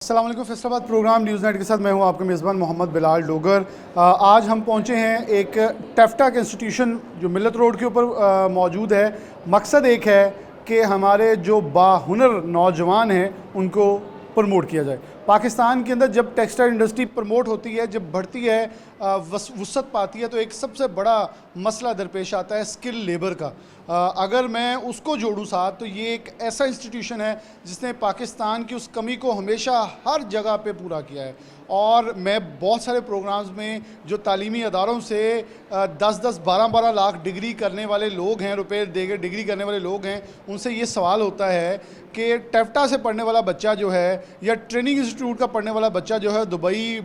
अस्सलाम वालेकुम। Faisalabad programme news night के साथ मैं हूं आपका मेज़बान मोहम्मद बिलाल डोगर। आज हम पहुंचे हैं एक टेफ्टा के इंस्टीट्यूशन जो मिलत रोड के ऊपर मौजूद है। मकसद एक है कि हमारे जो बाहुनर नौजवान हैं उनको प्रमोट किया जाए। पाकिस्तान के अंदर जब टेक्सटाइल इंडस्ट्री प्रमोट होती है, जब बढ़ती है, वसअत पाती है, तो एक सबसे बड़ा मसला दरपेश आता है स्किल लेबर का। अगर मैं उसको जोड़ूँ साथ, तो ये एक ऐसा इंस्टीट्यूशन है जिसने पाकिस्तान की उस कमी को हमेशा हर जगह पे पूरा किया है। और मैं बहुत सारे प्रोग्राम्स में जो तालीमी अदारों से 10-10, 12-12 लाख डिग्री करने वाले लोग हैं, रुपए देकर डिग्री करने वाले लोग हैं, उनसे ये सवाल होता है कि टेफ्टा से पढ़ने वाला बच्चा जो है या ट्रेनिंग इंस्टीट्यूट का पढ़ने वाला बच्चा जो है दुबई,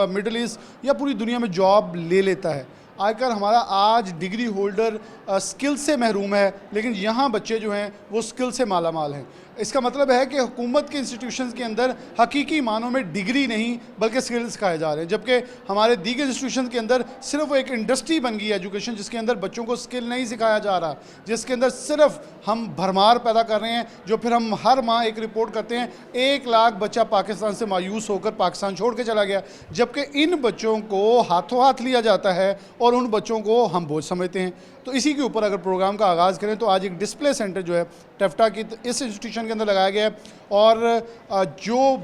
मिडल ईस्ट या पूरी दुनिया में जॉब ले लेता है। आकर हमारा आज डिग्री होल्डर स्किल से महरूम है, लेकिन यहाँ बच्चे जो हैं वो स्किल से माला माल हैं। इसका मतलब है कि हुकूमत के इंस्टीट्यूशंस के अंदर हकीकी मानों में डिग्री नहीं बल्कि स्किल सिखाए जा रहे हैं, जबकि हमारे दीगर इंस्टीट्यूशंस के अंदर सिर्फ वो एक इंडस्ट्री बन गई है एजुकेशन, जिसके अंदर बच्चों को स्किल नहीं सिखाया जा रहा, जिसके अंदर सिर्फ हम भरमार पैदा कर रहे हैं। जो फिर हम हर माह एक रिपोर्ट करते हैं 1 लाख बच्चा पाकिस्तान से मायूस होकर पाकिस्तान छोड़ के चला गया, जबकि इन बच्चों को हाथों हाथ लिया जाता है और उन बच्चों को हम बोझ समझते हैं। तो इसी के ऊपर अगर प्रोग्राम का आगाज़ करें तो आज एक डिस्प्ले सेंटर जो है टेफ्टा की इस इंस्टीट्यूशन के अंदर लगाया गया है। और जो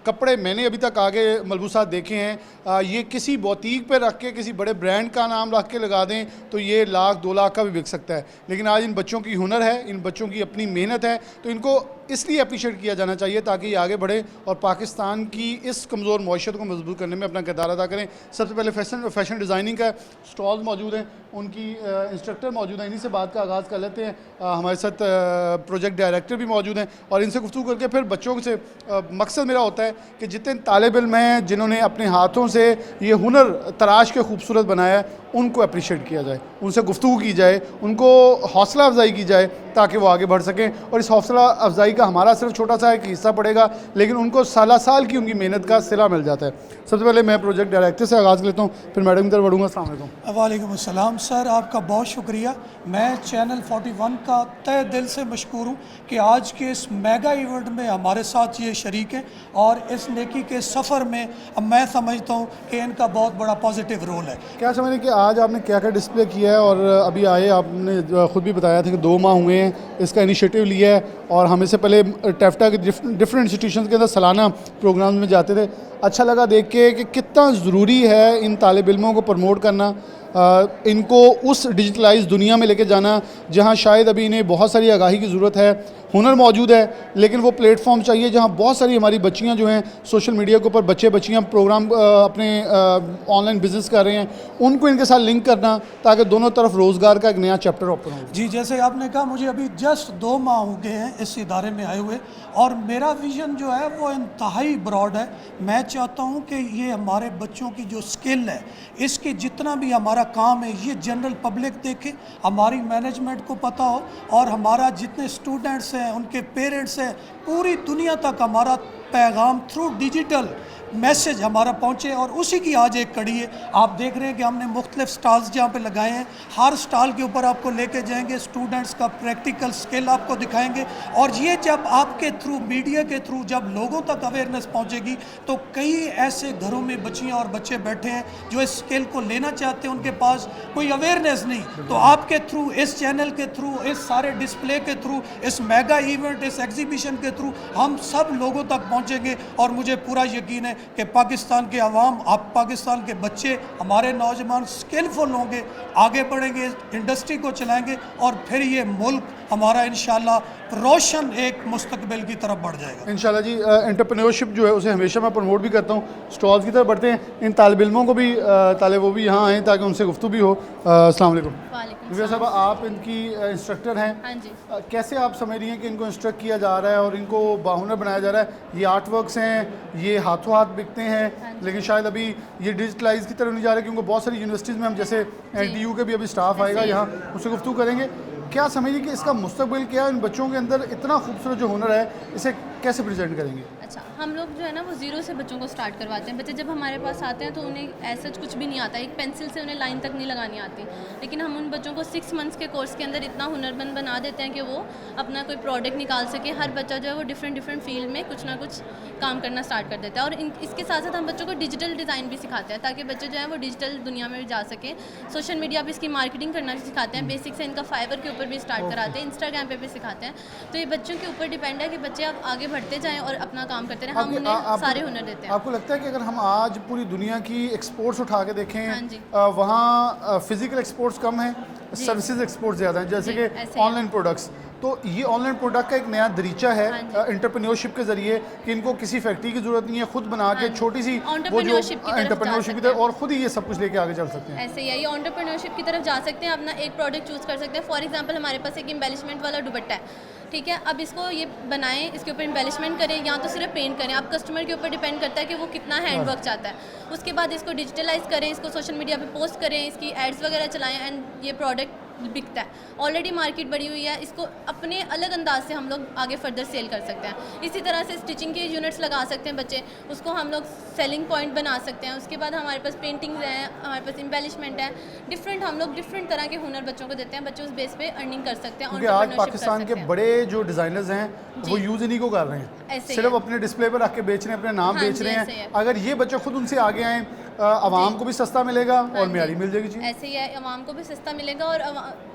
कपड़े मैंने अभी तक आगे मलबूसात देखे हैं, ये किसी बौतीक पे रख के किसी बड़े ब्रांड का नाम रख के लगा दें तो ये 1 लाख 2 लाख का भी बिक सकता है। लेकिन आज इन बच्चों की हुनर है, इन बच्चों की अपनी मेहनत है, तो इनको इसलिए अप्रिशिएट किया जाना चाहिए ताकि ये आगे बढ़े और पाकिस्तान की इस कमज़ोर मईशत को मजबूत करने में अपना किरदार अदा करें। सबसे पहले फैशन डिज़ाइनिंग का स्टॉल मौजूद हैं, उनकी इंस्ट्रक्टर मौजूद हैं, इन्हीं से बात का आगाज़ कर लेते हैं। हमारे साथ प्रोजेक्ट डायरेक्टर भी मौजूद हैं और इनसे गुफ्तगू करके फिर बच्चों से मकसद मेरा होता है कि जितने तालिब इल्म हैं जिन्होंने अपने हाथों से ये हुनर तराश के खूबसूरत बनाया है, उनको अप्रिशिएट किया जाए, उनसे गुफ्तगू की जाए, उनको हौसला अफजाई की जाए ताकि वो आगे बढ़ सकें। और इस हौसला अफजाई का हमारा सिर्फ छोटा सा एक हिस्सा पड़ेगा, लेकिन उनको साल साल की उनकी मेहनत का सिला मिल जाता है। सबसे पहले मैं प्रोजेक्ट डायरेक्टर से आगाज़ लेता हूँ, फिर मैडम की तरफ बढ़ूँगा। अस्सलाम वालेकुम। वालेकुम अस्सलाम सर, आपका बहुत शुक्रिया। मैं चैनल 41 का तहे दिल से मशकूर हूँ कि आज के इस मेगा इवेंट में हमारे साथ ये शरीक हैं और इस नेकी के सफ़र में मैं समझता हूँ कि इनका बहुत बड़ा पॉजिटिव रोल है। क्या समझें कि आज आपने क्या क्या डिस्प्ले किया है? और अभी आए आपने ख़ुद भी बताया था कि 2 माह हुए हैं इसका इनिशिएटिव लिया है, और हमें से पहले टेफ्टा के डिफरेंट इंस्टीट्यूशन के अंदर सालाना प्रोग्राम में जाते थे। अच्छा लगा देख के कि कितना ज़रूरी है इन तालिब इल्मों को प्रमोट करना, इनको उस डिजिटलाइज दुनिया में लेके जाना जहाँ शायद अभी इन्हें बहुत सारी आगाही की ज़रूरत है। हुनर मौजूद है, लेकिन वो प्लेटफॉर्म चाहिए जहाँ बहुत सारी हमारी बच्चियाँ जो हैं सोशल मीडिया के ऊपर बच्चियाँ प्रोग्राम अपने ऑनलाइन बिजनेस कर रहे हैं, उनको इनके साथ लिंक करना ताकि दोनों तरफ रोज़गार का एक नया चैप्टर ओपन हो। जी, जैसे आपने कहा, मुझे अभी जस्ट 2 माह हो गए हैं इस इदारे में आए हुए, और मेरा विज़न जो है वो इंतहाई ब्रॉड है। मैं चाहता हूँ कि ये हमारे बच्चों की जो स्किल है, इसके जितना भी हमारा काम है ये जनरल पब्लिक देखे, हमारी मैनेजमेंट को पता हो, और हमारा जितने स्टूडेंट्स हैं, उनके पेरेंट्स हैं, पूरी दुनिया तक हमारा पैगाम थ्रू डिजिटल मैसेज हमारा पहुँचे। और उसी की आज एक कड़ी है। आप देख रहे हैं कि हमने मुख्तलिफ स्टॉल्स जहाँ पे लगाए हैं, हर स्टॉल के ऊपर आपको लेके जाएंगे, स्टूडेंट्स का प्रैक्टिकल स्किल आपको दिखाएंगे, और ये जब आपके थ्रू, मीडिया के थ्रू जब लोगों तक अवेयरनेस पहुँचेगी तो कई ऐसे घरों में बच्चियाँ और बच्चे बैठे हैं जो इस स्किल को लेना चाहते हैं, उनके पास कोई अवेयरनेस नहीं। तो आपके थ्रू, इस चैनल के थ्रू, इस सारे डिस्प्ले के थ्रू, इस मेगा इवेंट, इस एग्जीबिशन के थ्रू हम सब लोगों तक पहुँचेंगे। और मुझे पूरा यकीन है कि पाकिस्तान के अवाम, आप पाकिस्तान के बच्चे, हमारे नौजवान स्किलफुल होंगे, आगे बढ़ेंगे, इंडस्ट्री को चलाएंगे, और फिर ये मुल्क हमारा इंशाल्लाह रोशन एक मुस्तकबिल की तरफ बढ़ जाएगा इंशाल्लाह जी। एंटरप्रेन्योरशिप जो है उसे हमेशा मैं प्रमोट भी करता हूँ। स्टॉल्स की तरफ बढ़ते हैं, इन तालिब इल्मों को भी वो भी यहाँ आएँ ताकि उनसे गुफ्तगू भी हो। अस्सलाम वालेकुम। दिव्या साहब, आप इनकी इंस्ट्रक्टर हैं। हाँ जी। कैसे आप समझ रही हैं कि इनको इंस्ट्रक्ट किया जा रहा है और इनको बाहुनर बनाया जा रहा है? ये आर्ट वर्क्स हैं, ये हाथों हाथ बिकते हैं, लेकिन शायद अभी ये डिजिटलाइज की तरफ नहीं जा रहे, क्योंकि बहुत सारी यूनिवर्सिटीज़ में हम जैसे NTU के भी अभी स्टाफ आएगा यहाँ, उससे गुफ्तगू करेंगे। क्या समझिए कि इसका मुस्तकबिल क्या है? इन बच्चों के अंदर इतना खूबसूरत जो हुनर है, इसे कैसे प्रेजेंट करेंगे? अच्छा, हम लोग जो है ना वो ज़ीरो से बच्चों को स्टार्ट करवाते हैं। बच्चे जब हमारे पास आते हैं तो उन्हें ऐसा कुछ भी नहीं आता, एक पेंसिल से उन्हें लाइन तक नहीं लगानी आती, लेकिन हम उन बच्चों को 6 मंथ्स के कोर्स के अंदर इतना हुनरमंद बना देते हैं कि वो अपना कोई प्रोडक्ट निकाल सके। हर बच्चा जो है वो डिफरेंट फील्ड में कुछ ना कुछ काम करना स्टार्ट कर देता है। और इसके साथ साथ हम बच्चों को डिजिटल डिज़ाइन भी सिखाते हैं ताकि बच्चे जो है वो डिजिटल दुनिया में भी जा सके। सोशल मीडिया पे इसकी मार्केटिंग करना भी सिखाते हैं, बेसिक से इनका फाइबर के ऊपर भी स्टार्ट कराते हैं, इंस्टाग्राम पे भी सिखाते हैं। तो ये बच्चों के ऊपर डिपेंड है कि बच्चे अब आगे बढ़ते जाएँ और अपना काम करते रहें। हम उन्हें सारे हुनर देते हैं। आपको लगता है कि अगर हम आज पूरी दुनिया की एक्सपोर्ट्स उठा के देखें, हाँ जी। वहाँ फिजिकल एक्सपोर्ट्स कम हैं, सर्विसेज एक्सपोर्ट्स ज़्यादा हैं, जैसे जी, कि ऐसे ही। ऑनलाइन प्रोडक्ट्स, तो ये ऑनलाइन प्रोडक्ट का एक नया दरीचा है हाँ जी। एंटरप्रेन्योरशिप के ज़रिए कि इनको किसी फैक्ट्री की ज़रूरत नहीं है, खुद बना के हाँ जी। छोटी सी वो जो Entrepreneurship की तरफ जा एंटरप्रेन्योरशिप की सकते तरफ हैं। और खुद ही ये सब कुछ लेके आगे चल सकते हैं। ऐसे ही है, ये एंटरप्रेन्योरशिप की तरफ जा सकते हैं, अपना एक प्रोडक्ट चूज़ कर सकते हैं। फॉर एग्जांपल हमारे पास एक एम्बेलिशमेंट वाला दुपट्टा है, ठीक है। अब इसको ये बनाएं, इसके ऊपर एम्बेलिशमेंट करें या तो सिर्फ पेंट करें, आप कस्टमर के ऊपर डिपेंड करता है कि वो कितना हैंडवर्क चाहता है। उसके बाद इसको डिजिटलाइज करें, इसको सोशल मीडिया पे पोस्ट करें, इसकी एड्स वगैरह चलाएं एंड ये प्रोडक्ट बिकता है। ऑलरेडी मार्केट बढ़ी हुई है, इसको अपने अलग अंदाज से हम लोग आगे फर्दर सेल कर सकते हैं। इसी तरह से स्टिचिंग के यूनिट्स लगा सकते हैं बच्चे, उसको हम लोग सेलिंग पॉइंट बना सकते हैं। उसके बाद हमारे पास पेंटिंग्स हैं, हमारे पास एम्बेलिशमेंट है, हम लोग डिफरेंट तरह के हुनर बच्चों को देते हैं। बच्चे उस बेस पे अर्निंग कर सकते हैं, क्योंकि आज entrepreneurship कर पाकिस्तान के सकते हैं। बड़े जो डिज़ाइनर्स हैं वो जी। यूज़ इन्हीं को कर रहे हैं, ऐसे ही सिर्फ है। अपने डिस्प्ले पर रख के बेच रहे हैं, अपने नाम हाँ बेच जी, रहे ऐसे ही हैं। है। अगर ये बच्चे खुद उनसे आगे आएँ, आवाम को भी सस्ता मिलेगा और हाँ म्यारी जी। मिल जाएगी चीज़। ऐसे ही है, आवाम को भी सस्ता मिलेगा और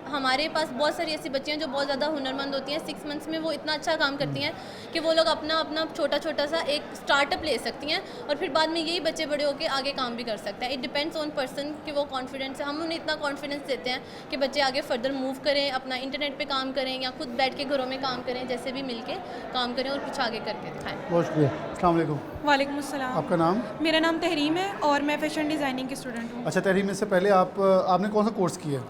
हमारे पास बहुत सारी ऐसी बच्चियाँ जो बहुत ज़्यादा हुनरमंद होती हैं, 6 मंथ्स में वो इतना अच्छा काम करती हैं कि वो लोग अपना छोटा सा एक स्टार्टअप ले सकती हैं और फिर बाद में यही बच्चे बड़े होकर आगे काम भी कर सकते हैं। इट डिपेंड्स ऑन पर्सन कि वो कॉन्फिडेंस है। हम उन्हें इतना कॉन्फिडेंस देते हैं कि बच्चे आगे फर्दर मूव करें, अपना इंटरनेट पे काम करें या खुद बैठ के घरों में काम करें, जैसे भी मिल के काम करें और कुछ आगे करके दिखाएं। बहुत शुक्रिया। अस्सलाम वालेकुम। वालेकुम अस्सलाम। आपका नाम? मेरा नाम तहरीम है और मैं फैशन डिज़ाइनिंग की स्टूडेंट हूँ। अच्छा तहरीम, इससे पहले आपने कौन सा कोर्स किया?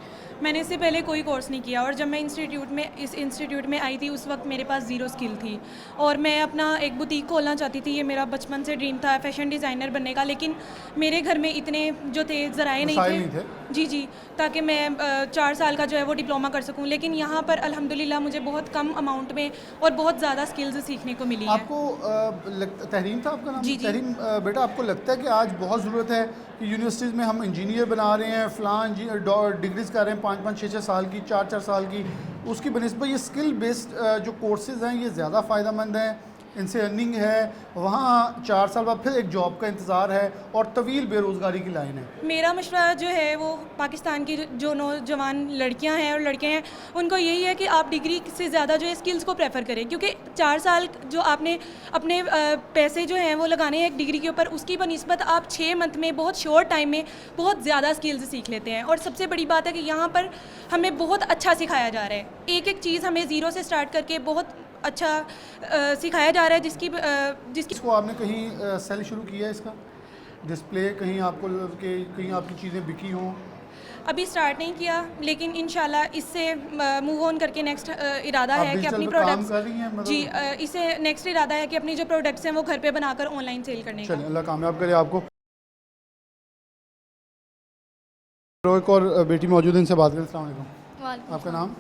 मैंने इससे पहले कोई कोर्स नहीं किया और जब मैं इस इंस्टीट्यूट में आई थी उस वक्त मेरे पास ज़ीरो स्किल थी और मैं अपना एक बुटीक खोलना चाहती थी। ये मेरा बचपन से ड्रीम था फैशन डिज़ाइनर बनने का, लेकिन मेरे घर में इतने जो थे ज़राए नहीं थे जी, ताकि मैं 4 साल का जो है वो डिप्लोमा कर सकूं। लेकिन यहाँ पर अल्हम्दुलिल्लाह मुझे बहुत कम अमाउंट में और बहुत ज़्यादा स्किल्स सीखने को मिली हैं। आपको तहरीम था आपका नाम? जी, जी। तहरीम बेटा, आपको लगता है कि आज बहुत ज़रूरत है कि यूनिवर्सिटीज़ में हम इंजीनियर बना रहे हैं, फ़लान डिग्रीज़ कर रहे हैं 5-5, 6-6 साल की, 4-4 साल की, उसकी बनिस्बत ये स्किल बेस्ड जो कोर्सेज़ हैं ये ज़्यादा फ़ायदेमंद हैं, इनसे अर्निंग है, वहाँ 4 साल बाद फिर एक जॉब का इंतज़ार है और तवील बेरोज़गारी की लाइन है। मेरा मशवरा जो है वो पाकिस्तान की जो नौजवान लड़कियां हैं और लड़के हैं उनको यही है कि आप डिग्री से ज़्यादा जो है स्किल्स को प्रेफर करें, क्योंकि 4 साल जो आपने अपने पैसे जो हैं वो लगाने हैं एक डिग्री के ऊपर, उसकी बनिस्बत आप 6 मंथ में बहुत शॉर्ट टाइम में बहुत ज़्यादा स्किल्स सीख लेते हैं। और सबसे बड़ी बात है कि यहाँ पर हमें बहुत अच्छा सिखाया जा रहा है, एक एक चीज़ हमें ज़ीरो से स्टार्ट करके बहुत अच्छा सिखाया जा रहा है जिसकी इसको आपने कहीं सेल शुरू किया है, इसका डिस्प्ले कहीं आपको कहीं आपकी चीज़ें बिकी हों? अभी स्टार्ट नहीं किया, लेकिन इंशाल्लाह इससे मूव ऑन करके नेक्स्ट इरादा आप है कि डिजिटल अपनी पे काम प्रोडक्ट्स कर रही हैं मतलब? जी इससे नेक्स्ट इरादा है कि अपनी जो प्रोडक्ट्स हैं वो घर पे बनाकर ऑनलाइन सेल करने का। चलिए अल्लाह कामयाब करे आपको। एक और बेटी मौजूद है, इनसे बात करें। अस्सलाम वालेकुम। आपका नाम?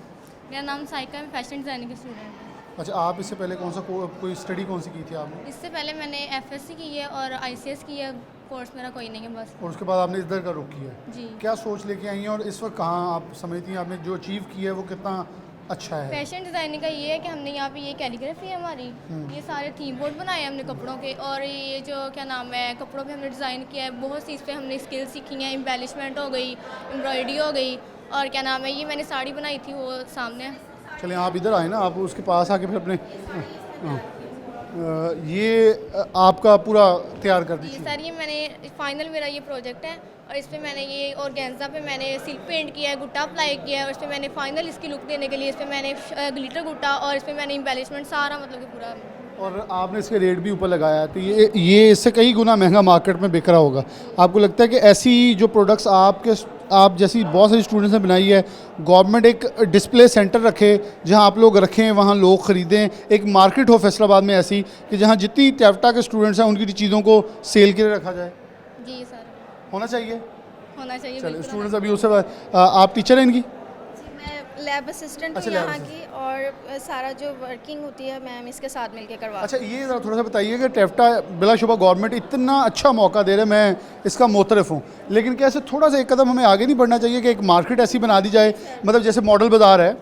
मेरा नाम साइका है, मैं फैशन डिज़ाइनिंग की स्टूडेंट हूँ। अच्छा, आप इससे पहले कौन सा कोई स्टडी कौन सी की थी आपने? इससे पहले मैंने एफएससी की है और आईसीएस की है, कोर्स मेरा कोई नहीं है बस। और उसके बाद आपने इधर का रुख किया है। जी। क्या सोच लेके आई हैं और इस वक्त कहाँ आप समझती हैं आपने जो अचीव किया है वो कितना अच्छा है? फैशन डिज़ाइनिंग का ये है कि हमने यहाँ पे ये कैलीग्राफी है हमारी, ये सारे थीम बोर्ड बनाए हैं हमने कपड़ों के, और ये जो क्या नाम है कपड़ों पे हमने डिज़ाइन किया है, बहुत सी इस पर हमने स्किल सीखी हैं, एम्बेलिशमेंट हो गई, एम्ब्रॉयडरी हो गई, और क्या नाम है ये मैंने साड़ी बनाई थी वो सामने। चलें आप इधर आए ना, आप उसके पास आके फिर अपने ये आपका पूरा तैयार कर जी दीजिए। सर, ये मैंने फाइनल मेरा ये प्रोजेक्ट है और इस पर मैंने ये ऑर्गेन्जा पे मैंने सिल्क पेंट किया है, गुट्टा अप्लाई किया है, और इस पर मैंने फाइनल इसकी लुक देने के लिए इस पर मैंने ग्लिटर गुट्टा और इस पर मैंने एम्बेलिशमेंट सारा मतलब कि पूरा। और आपने इसके रेट भी ऊपर लगाया है, तो ये इससे कई गुना महंगा मार्केट में बिक रहा होगा। आपको लगता है कि ऐसी जो प्रोडक्ट्स आप जैसी बहुत सारी स्टूडेंट्स ने बनाई है, गवर्नमेंट एक डिस्प्ले सेंटर रखे जहां आप लोग रखें, वहां लोग ख़रीदें, एक मार्केट हो फैसलाबाद में ऐसी कि जहां जितनी टैफ्टा के स्टूडेंट्स हैं उनकी चीज़ों को सेल के लिए रखा जाए? जी सर, होना चाहिए। होना चाहिए। चलिए बिल्कुल स्टूडेंट्स अभी उससे आप टीचर हैं इनकी? जी, मैं लैब असिस्टेंट अच्छा, हूँ लैब यहाँ की, और सारा जो वर्किंग होती है मैम इसके साथ मिलके करवा। अच्छा, ये ज़रा थोड़ा सा बताइए कि टेफ्टा बिलाशुबा गवर्नमेंट इतना अच्छा मौका दे रहे हैं, मैं इसका मोतरफ हूँ, लेकिन क्या ऐसे थोड़ा सा एक कदम हमें आगे नहीं बढ़ना चाहिए कि एक मार्केट ऐसी बना दी जाए, मतलब जैसे मॉडल बाज़ार है,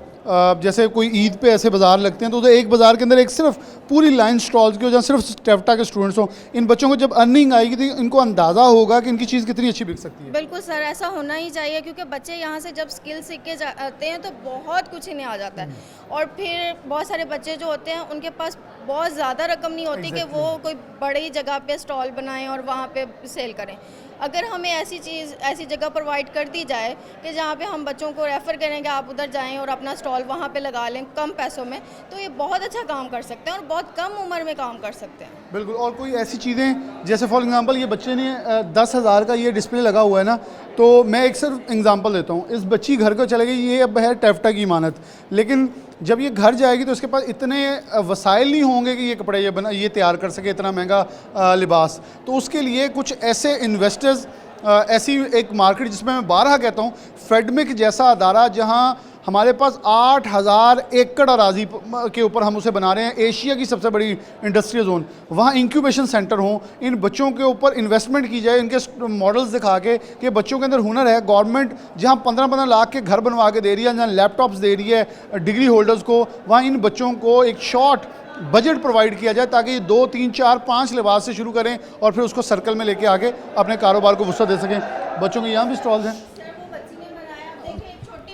जैसे कोई ईद पे ऐसे बाज़ार लगते हैं तो उधर एक बाज़ार के अंदर एक सिर्फ पूरी लाइन स्टॉल्स की हो जहाँ सिर्फ टेफ्टा के स्टूडेंट्स हों। इन बच्चों को जब अर्निंग आएगी तो इनको अंदाज़ा होगा कि इनकी चीज़ कितनी अच्छी बिक सकती है। बिल्कुल सर, ऐसा होना ही चाहिए, क्योंकि बच्चे यहाँ से जब स्किल सीख के जाते हैं तो बहुत कुछ इन्हें आ जाता है, और फिर बहुत सारे बच्चे जो होते हैं उनके पास बहुत ज़्यादा रकम नहीं होती कि वो कोई बड़ी जगह पे स्टॉल बनाएं और वहाँ पे सेल करें। अगर हमें ऐसी जगह प्रोवाइड कर दी जाए कि जहाँ पे हम बच्चों को रेफ़र करें कि आप उधर जाएं और अपना स्टॉल वहाँ पे लगा लें कम पैसों में, तो ये बहुत अच्छा काम कर सकते हैं और बहुत कम उम्र में काम कर सकते हैं। बिल्कुल। और कोई ऐसी चीज़ें जैसे फॉर एग्जांपल ये बच्चे ने 10,000 का ये डिस्प्ले लगा हुआ है ना, तो मैं एक सिर्फ एग्जांपल देता हूँ, इस बच्ची घर को चले गई, ये अब है टेफ्टा की इमानत, लेकिन जब ये घर जाएगी तो उसके पास इतने वसाइल नहीं होंगे कि ये कपड़े ये तैयार कर सके, इतना महंगा लिबास। तो उसके लिए कुछ ऐसे इन्वेस्टर्स, ऐसी एक मार्केट जिसमें मैं 12 कहता हूँ, फेडमिक जैसा अदारा जहाँ हमारे पास 8,000 एकड़ अराजी के ऊपर हम उसे बना रहे हैं, एशिया की सबसे बड़ी इंडस्ट्रियल जोन, वहाँ इंक्यूबेशन सेंटर हों, इन बच्चों के ऊपर इन्वेस्टमेंट की जाए, इनके मॉडल्स दिखा के कि बच्चों के अंदर हुनर है। गवर्नमेंट जहाँ 15-15 लाख के घर बनवा के दे रही है, जहाँ लैपटॉप्स दे रही है डिग्री होल्डर्स को, वहाँ इन बच्चों को एक शॉर्ट बजट प्रोवाइड किया जाए ताकि ये 2, 3, 4, 5 लिबास से शुरू करें और फिर उसको सर्कल में लेके आके अपने कारोबार को वसअत दे सकें। बच्चों के यहाँ भी स्टॉल्स हैं।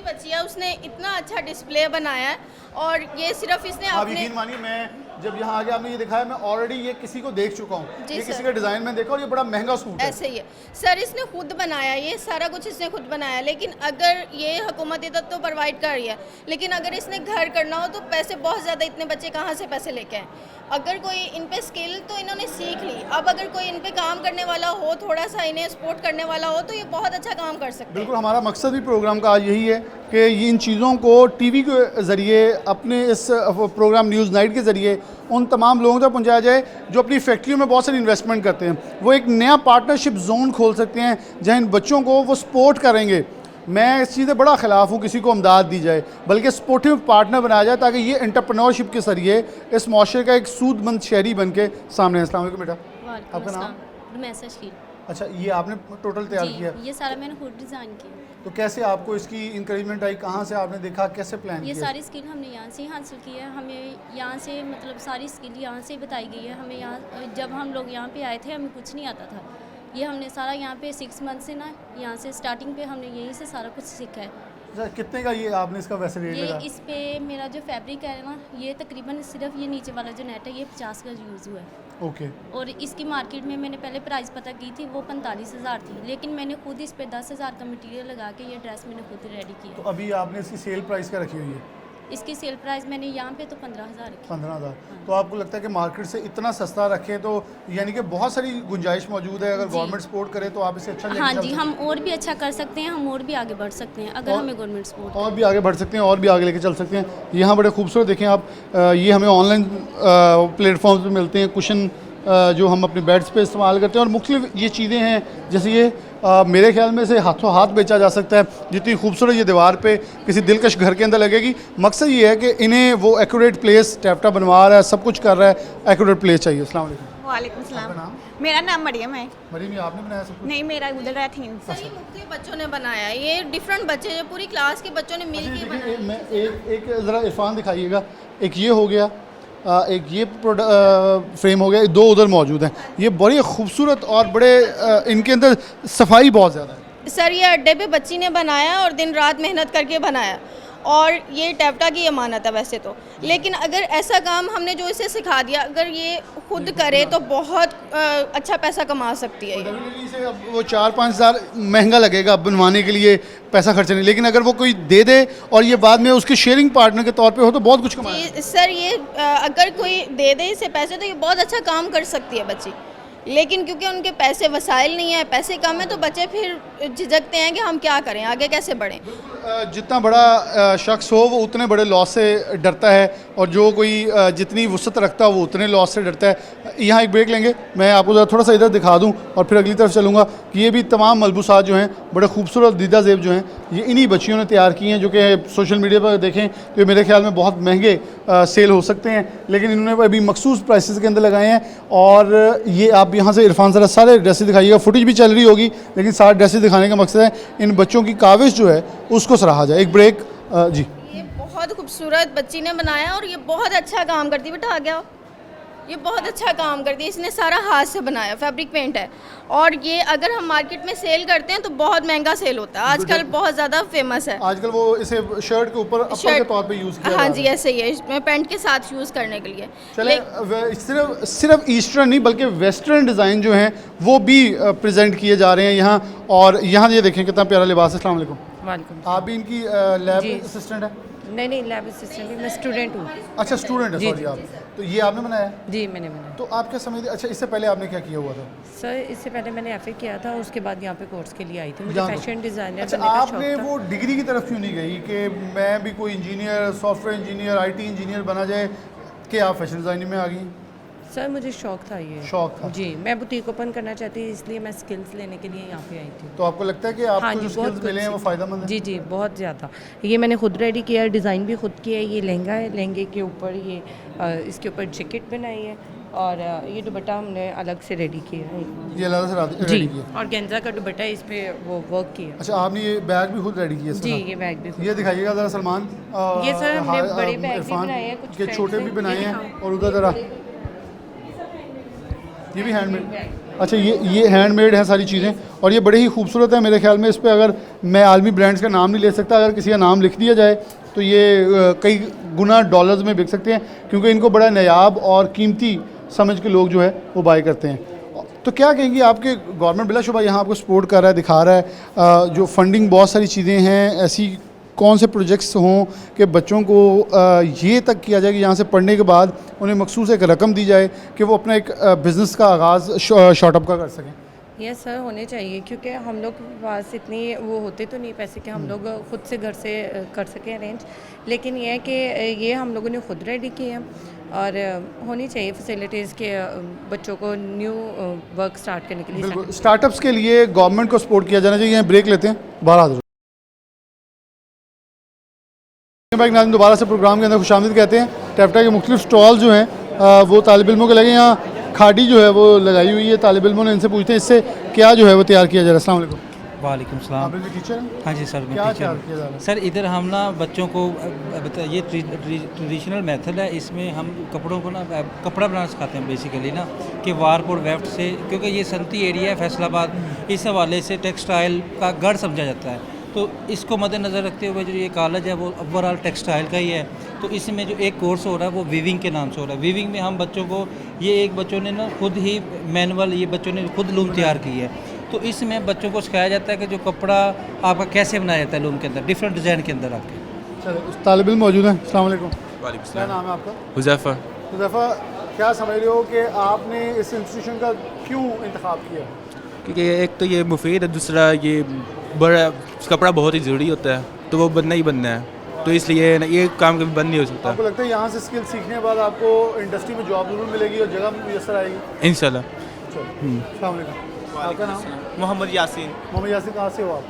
बच्ची है, उसने इतना अच्छा डिस्प्ले बनाया है, और ये सिर्फ इसने आप अपने यकीन मानिए, मैं जब यहाँ आगे आपने ये दिखाया, मैं ऑलरेडी ये किसी को देख चुका हूँ, जी ये सर। किसी का डिज़ाइन में देखा और ये बड़ा महंगा सूट है। ऐसे ही है सर, इसने खुद बनाया, ये सारा कुछ इसने खुद बनाया, लेकिन अगर ये हुकूमत इधर तो प्रोवाइड कर रही है, लेकिन अगर इसने घर करना हो तो पैसे बहुत ज़्यादा, इतने बच्चे कहाँ से पैसे लेके आए। अगर कोई इन पे स्किल तो इन्होंने सीख ली, अब अगर कोई इन पे काम करने वाला हो, थोड़ा सा इन्हें सपोर्ट करने वाला हो, तो ये बहुत अच्छा काम कर सकते हैं। बिल्कुल, हमारा मकसद भी प्रोग्राम का आज यही है कि ये इन चीज़ों को टीवी के ज़रिए, अपने इस प्रोग्राम न्यूज़ नाइट के ज़रिए उन तमाम लोगों तक पहुंचाया जाए जो अपनी फैक्ट्रियों में बहुत सारी इन्वेस्टमेंट करते हैं। वो एक नया पार्टनरशिप जोन खोल सकते हैं जहाँ इन बच्चों को वो सपोर्ट करेंगे। मैं इस चीज़ से बड़ा ख़िलाफ़ हूँ किसी को अमदाद दी जाए, बल्कि सपोर्टिव पार्टनर बनाया जाए ताकि ये एंटरप्रेन्योरशिप के ज़रिए इस माशरे का एक सूदमंद शहरी बन के सामने। अस्सलाम वालेकुम बेटा, आपका नाम? मैसेज। अच्छा, ये आपने टोटल तैयार किया? ये सारा मैंने खुद डिज़ाइन किया। तो कैसे आपको इसकी इंकरेजमेंट आई, कहाँ से आपने देखा, कैसे प्लान ये किया? सारी स्किल हमने यहाँ से ही हासिल की है, हमें यहाँ से मतलब सारी स्किल यहाँ से ही बताई गई है हमें। यहाँ जब हम लोग यहाँ पे आए थे हमें कुछ नहीं आता था, ये हमने सारा यहाँ पे 6 मंथ से ना, यहाँ से स्टार्टिंग पे हमने यहीं से सारा कुछ सीखा है। अच्छा, कितने का ये आपने इसका वैसे रेट ये लगा? इस पे मेरा जो फैब्रिक है ना, ये तकरीबन सिर्फ ये नीचे वाला जो नेट है ये 50 का यूज़ हुआ है। ओके। और इसकी मार्केट में मैंने पहले प्राइस पता की थी, वो 45,000 थी, लेकिन मैंने खुद इस पे 10,000 का मटेरियल लगा के ये ड्रेस मैंने खुद रेडी किया। तो अभी आपने इसकी सेल प्राइस क्या रखी हुई है? इसकी सेल प्राइस मैंने यहाँ पे तो 15,000 रखी। 15,000। तो आपको लगता है कि मार्केट से इतना सस्ता रखें तो यानी कि बहुत सारी गुंजाइश मौजूद है, अगर गवर्नमेंट सपोर्ट करे तो आप इसे अच्छा लेके हाँ चल जी, सकते हम और भी अच्छा कर सकते हैं, हम और भी आगे बढ़ सकते हैं अगर हमें गवर्नमेंट सपोर्ट। और भी आगे बढ़ सकते हैं और भी आगे लेके चल सकते हैं। यहाँ बड़े खूबसूरत देखें आप, ये हमें ऑनलाइन प्लेटफॉर्म्स पे मिलते हैं, कुशन जो हम अपने बेड्स पे इस्तेमाल करते हैं, और मुख्तलिफ ये चीज़ें हैं जैसे ये मेरे ख्याल में से हाथों हाथ बेचा जा सकता है। जितनी खूबसूरत ये दीवार पे किसी दिलकश घर के अंदर लगेगी। मकसद ये है कि इन्हें वो एक्यूरेट प्लेस टेफ्टा बनवा रहा है, सब कुछ कर रहा है, एक्यूरेट प्लेस चाहिए। अस्सलाम वालेकुम। वालेकुम सलाम। आपका नाम? मेरा नाम मरियम है। मरीम, ये आपने बनाया सब कुछ? नहीं, मेरा उधर है थीम। सर ये मुख्तलिफ बच्चों ने बनाया है, ये डिफरेंट बच्चे जो पूरी क्लास के बच्चों ने मिल के बनाया। मैं एक ज़रा इरफान दिखाइएगा, एक ये हो गया, एक ये फ्रेम हो गया, 2 उधर मौजूद हैं। ये बड़ी खूबसूरत और बड़े इनके अंदर सफाई बहुत ज़्यादा है। सर ये अड्डे पे बच्ची ने बनाया और दिन रात मेहनत करके बनाया, और ये टेफ्टा की अमानत है वैसे तो, लेकिन अगर ऐसा काम हमने जो इसे सिखा दिया, अगर ये खुद करे तो बहुत अच्छा पैसा कमा सकती है। डेफिनेटली से अब वो 4-5 हज़ार महंगा लगेगा बनवाने के लिए, पैसा खर्च नहीं, लेकिन अगर वो कोई दे दे और ये बाद में उसके शेयरिंग पार्टनर के तौर पे हो तो बहुत कुछ कमाएगा। जी सर, ये अगर कोई दे दे इसे पैसे तो ये बहुत अच्छा काम कर सकती है बच्ची, लेकिन क्योंकि उनके पैसे वसाइल नहीं है, पैसे कम है, तो बच्चे फिर झिझकते हैं कि हम क्या करें, आगे कैसे बढ़ें। जितना बड़ा शख्स हो वो उतने बड़े लॉस से डरता है, और जो कोई जितनी वुसअत रखता है वो उतने लॉस से डरता है। यहाँ एक ब्रेक लेंगे, मैं आपको थोड़ा सा इधर दिखा दूँ और फिर अगली तरफ चलूँगा कि ये भी तमाम मलबूसात जो हैं बड़े खूबसूरत दीदा ज़ेब जो हैं ये इन्हीं बच्चियों ने तैयार किए हैं, जो कि सोशल मीडिया पर देखें तो मेरे ख्याल में बहुत महंगे सेल हो सकते हैं, लेकिन इन्होंने अभी मखसूस प्राइसेस के अंदर लगाए हैं। और ये आप यहाँ से इरफान ज़रा सारे ड्रेसेस दिखाइएगा, फुटेज भी चल रही होगी लेकिन सारे ड्रेसेस दिखाने का मकसद है इन बच्चों की काविश जो है उसको सराहा जाए। एक ब्रेक जी। ये बहुत खूबसूरत बच्ची ने बनाया और ये बहुत अच्छा काम करती है। बेटा आ गया, ये बहुत अच्छा काम करती है, इसने सारा हाथ से बनाया, फैब्रिक पेंट है। और ये अगर हम मार्केट में सेल करते हैं तो बहुत महंगा सेल होता है, आजकल बहुत ज़्यादा फेमस है। आजकल वो इसे शर्ट के ऊपर अपर के तौर पे यूज़ किया हाँ जी, ऐसे ही है, इसमें पैंट के साथ यूज़ करने के लिए। चले सिर्फ ईस्टर्न नहीं बल्कि वेस्टर्न डिज़ाइन जो हैं वो भी प्रेजेंट किए जा रहे हैं यहाँ। और यहाँ ये देखें कितना प्यारा लिबास है। अस्सलाम वालेकुम। वालेकुम। आप भी इनकी लैब असिस्टेंट है? नहीं, लैब असिस्टेंट नहीं, मैं स्टूडेंट हूँ। अच्छा स्टूडेंट है, सॉरी आप। तो ये आपने बनाया? जी मैंने बनाया। तो आप क्या समझते, अच्छा इससे पहले आपने क्या किया हुआ था? सर इससे पहले मैंने FA किया था, उसके बाद यहाँ पे कोर्स के लिए आई थी, मुझे यहाँ फैशन डिज़ाइनर अच्छा बनने का आपने शौक था। वो डिग्री की तरफ क्यों नहीं गई कि मैं भी कोई engineer, software engineer, IT engineer बना जाए, कि आप फैशन डिज़ाइनिंग में आ गई? सर मुझे शौक था ये। शौक था जी, मैं बुटीक ओपन करना चाहती थी, इसलिए मैं स्किल्स लेने के लिए यहाँ पे आई थी। तो आपको लगता है कि आपको जो स्किल्स मिले हैं वो फ़ायदेमंद हैं? जी बहुत ज़्यादा। ये मैंने खुद रेडी किया, डिज़ाइन भी खुद किया है। ये लहंगा है, लहंगे के ऊपर ये इसके ऊपर जैकेट बनाई है, और ये दुपट्टा हमने अलग से रेडी किया है। ये अलग से जी, रेडी किया? और गेंजा का दुपट्टा इस पे वो वर्क किया। अच्छा आपने ये बैग भी खुद रेडी किया? जी ये बैग भी खुद। ये दिखाइएगा ज़रा सलमान। ये सर हमने बड़े बैग भी इरफान बनाए हैं, कुछ के friends छोटे ने भी बनाए ये हैं, दिखाओ। और उधर ज़रा ये भी हैंडमेड। अच्छा ये हैंडमेड है सारी चीज़ें, और ये बड़े ही खूबसूरत है। मेरे ख्याल में इस पर अगर मैं आलमी ब्रांड्स का नाम नहीं ले सकता, अगर किसी का नाम लिख दिया जाए तो ये कई गुना डॉलर्स में बिक सकते हैं, क्योंकि इनको बड़ा नायाब और कीमती समझ के लोग जो है वो बाय करते हैं। तो क्या कहेंगी, आपके गवर्नमेंट बिलाशुबा यहाँ आपको सपोर्ट कर रहा है, दिखा रहा है, जो फंडिंग बहुत सारी चीज़ें हैं, ऐसी कौन से प्रोजेक्ट्स हों कि बच्चों को ये तक किया जाए कि यहाँ से पढ़ने के बाद उन्हें मखसूस एक रकम दी जाए कि वो अपना एक बिज़नेस का आगाज़ शॉर्टअप का कर सकें? यस सर, होने चाहिए, क्योंकि हम लोग के पास इतनी वो होते तो नहीं पैसे कि हम लोग खुद से घर से कर सकें अरेंज, लेकिन ये है कि ये हम लोगों ने खुद रेडी किए हैं, और होनी चाहिए फैसिलिटीज़ के बच्चों को न्यू वर्क स्टार्ट करने के लिए। बिल्कुल, स्टार्टअप्स के लिए गवर्नमेंट को सपोर्ट किया जाना चाहिए। ब्रेक लेते हैं, बाहर हाजिर। नाज़रीन दोबारा से प्रोग्राम के अंदर खुशामदीद कहते हैं। टेफ्टा के मुख्तलिफ स्टॉल जो हैं वो तालिब इल्मों के लगे, यहाँ खाड़ी जो है वो लगाई हुई है। तालिब इल्मों ने इनसे पूछते हैं इससे क्या जो है वो तैयार किया जा रहा है। अस्सलाम वालेकुम। वालेकुम सलाम। आप इनके टीचर हैं? हाँ जी सर, मैं क्या टीचर तैयार हूँ। किया जा रहा है? सर इधर हम ना बच्चों को ये ट्रेडिशनल मेथड है, इसमें हम कपड़ों को ना कपड़ा बनाना सिखाते हैं बेसिकली ना, कि वारपुर वेफ्ट से, क्योंकि ये सनती एरिया है फैसलाबाद, इस हवाले से टेक्सटाइल का गढ़ समझा जाता है। तो इसको मद्देनज़र रखते हुए जो ये कॉलेज है वो ओवरऑल टेक्सटाइल का ही है। तो इसमें जो एक कोर्स हो रहा है वो वीविंग के नाम से हो रहा है। वीविंग में हम बच्चों को एक बच्चों ने ना खुद ही मैनुअल, ये बच्चों ने खुद लूम तैयार की है। तो इसमें बच्चों को सिखाया जाता है कि जो कपड़ा आपका कैसे बनाया जाता है लूम के अंदर, डिफरेंट डिज़ाइन के अंदर आपके। चलो तालिब इल्म मौजूद हैं। अस्सलाम वालेकुम। वालेकुम क्या सलाम। नाम है आपका? हुज़ैफ़ा। हुज़ैफ़ा, क्या समझ रहे हो कि आपने इस इंस्टीट्यूशन का क्यों इंतखाब किया? क्योंकि एक तो ये मुफीद है, दूसरा ये बड़ा कपड़ा बहुत ही ज़रूरी होता है, तो वो बनना ही बनना है, तो इसलिए ये काम कभी बंद नहीं हो सकता। आपको लगता है यहाँ से स्किल सीखने के बाद आपको इंडस्ट्री में जॉब ज़रूर मिलेगी और जगह मुयसर आएगी? इंशाल्लाह। अस्सलाम वालेकुम। आपका नाम? मोहम्मद यासीन, मोहम्मद यासिर। कहाँ से हो आप?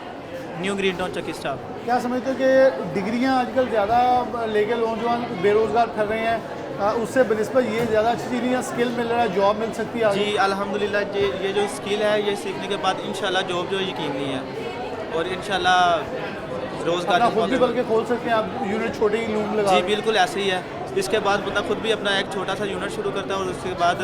न्यू ग्रीन टाउन चकी स्टाफ। क्या समझते हो कि डिग्रियाँ आजकल ज़्यादा लेके नौजवान बेरोज़गार फिर रहे हैं, उससे बनिस्बत ये ज़्यादा अच्छी चीज़ नहीं है, स्किल मिल रहा है, जॉब मिल सकती है आगे? जी अल्हम्दुलिल्लाह, ये जो स्किल है ये सीखने के बाद इंशाल्लाह जॉब जो यकीनी है, और इंशाल्लाह रोज़गार अपना खुद भी बल्कि खोल सकते हैं आप, यूनिट छोटे ही लूम लगा। जी बिल्कुल ऐसे ही है। इसके बाद बंदा खुद भी अपना एक छोटा सा यूनिट शुरू करता है और उसके बाद